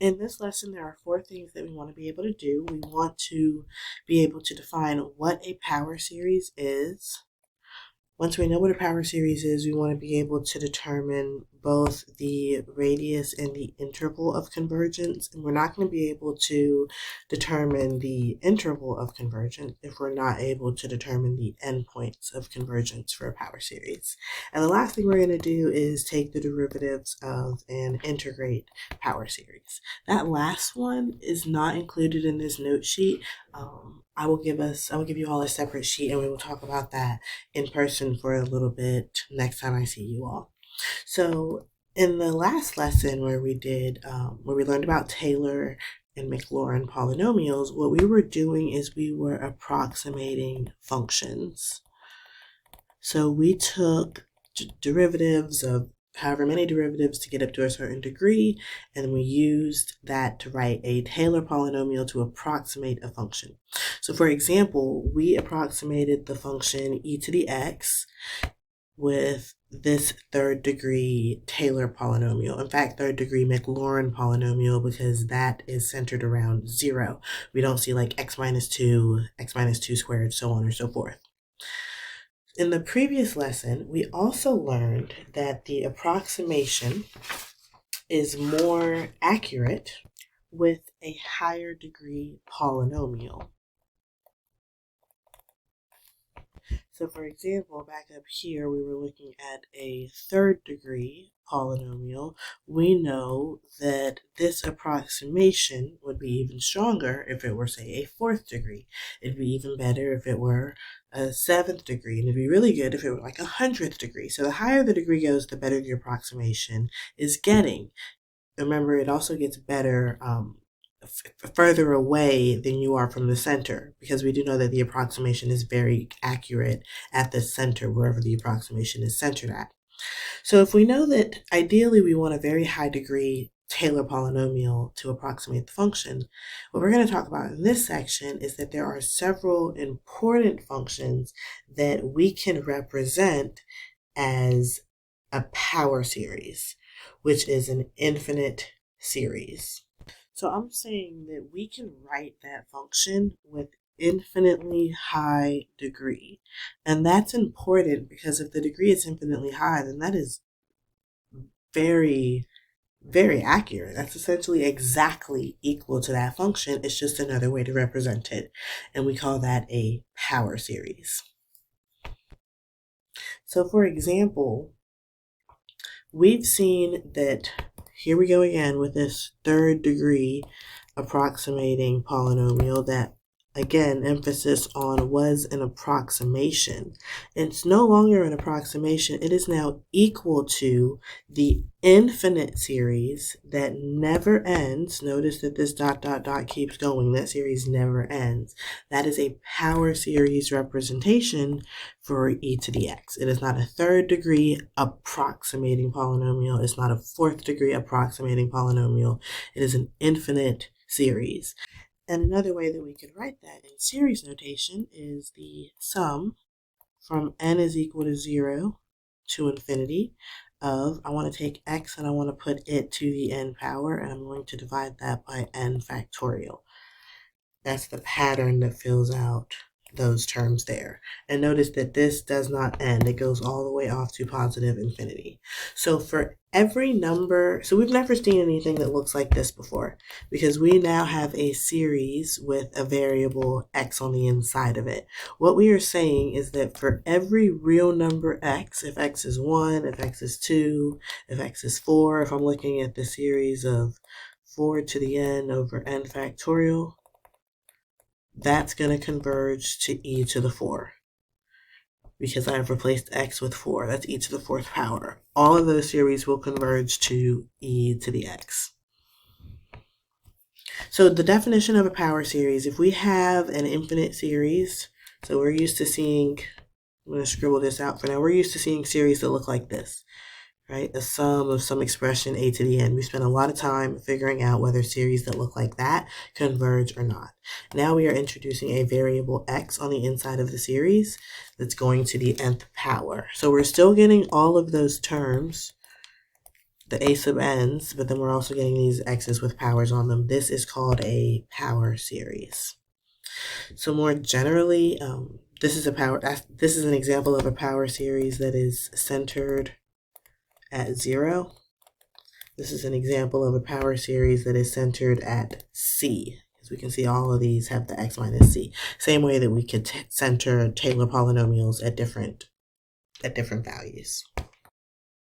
In this lesson, there are four things that we want to be able to do. We want to be able to define what a power series is. Once we know what a power series is, we want to be able to determine both the radius and the interval of convergence. And we're not going to be able to determine the interval of convergence if we're not able to determine the endpoints of convergence for a power series. And the last thing we're going to do is take the derivatives of and integrate power series. That last one is not included in this note sheet. I will give you all a separate sheet, and we will talk about that in person for a little bit next time I see you all. So in the last lesson where we learned about Taylor and Maclaurin polynomials, what we were doing is we were approximating functions. So we took derivatives of however many derivatives to get up to a certain degree, and we used that to write a Taylor polynomial to approximate a function. So for example, we approximated the function e to the x with this third degree Taylor polynomial. In fact, third degree Maclaurin polynomial, because that is centered around 0. We don't see like x minus 2 squared, so on and so forth. In the previous lesson, we also learned that the approximation is more accurate with a higher degree polynomial. So for example, back up here, we were looking at a third degree polynomial. We know that this approximation would be even stronger if it were, say, a fourth degree. It'd be even better if it were a seventh degree, and it'd be really good if it were like 100th degree. So the higher the degree goes, the better the approximation is getting. Remember, it also gets better further away than you are from the center, because we do know that the approximation is very accurate at the center, wherever the approximation is centered at. So if we know that ideally we want a very high degree Taylor polynomial to approximate the function, what we're going to talk about in this section is that there are several important functions that we can represent as a power series, which is an infinite series. So I'm saying that we can write that function with infinitely high degree. And that's important because if the degree is infinitely high, then that is very, very accurate. That's essentially exactly equal to that function. It's just another way to represent it. And we call that a power series. So for example, we've seen that here we go again with this third degree approximating polynomial that, again, emphasis on was an approximation. It's no longer an approximation. It is now equal to the infinite series that never ends. Notice that this ... keeps going. That series never ends. That is a power series representation for e to the x. It is not a third degree approximating polynomial. It's not a fourth degree approximating polynomial. It is an infinite series. And another way that we could write that in series notation is the sum from n is equal to 0 to infinity of, I want to take x and I want to put it to the n power, and I'm going to divide that by n factorial. That's the pattern that fills out those terms there. And notice that this does not end. It goes all the way off to positive infinity. So for every number, so we've never seen anything that looks like this before, because we now have a series with a variable x on the inside of it. What we are saying is that for every real number x, if x is 1, if x is 2, if x is 4, if I'm looking at the series of 4 to the n over n factorial, that's going to converge to e to the 4, because I've replaced x with 4. That's e to the 4th power. All of those series will converge to e to the x. So the definition of a power series, if we have an infinite series, so we're used to seeing, I'm going to scribble this out for now, we're used to seeing series that look like this, right? A sum of some expression a to the n. We spend a lot of time figuring out whether series that look like that converge or not. Now we are introducing a variable x on the inside of the series that's going to the nth power. So we're still getting all of those terms the a sub n's, but then we're also getting these x's with powers on them. This is called a power series. So more generally, this is an example of a power series that is centered at 0. This is an example of a power series that is centered at C. As we can see, all of these have the x minus c. Same way that we could center Taylor polynomials at different values.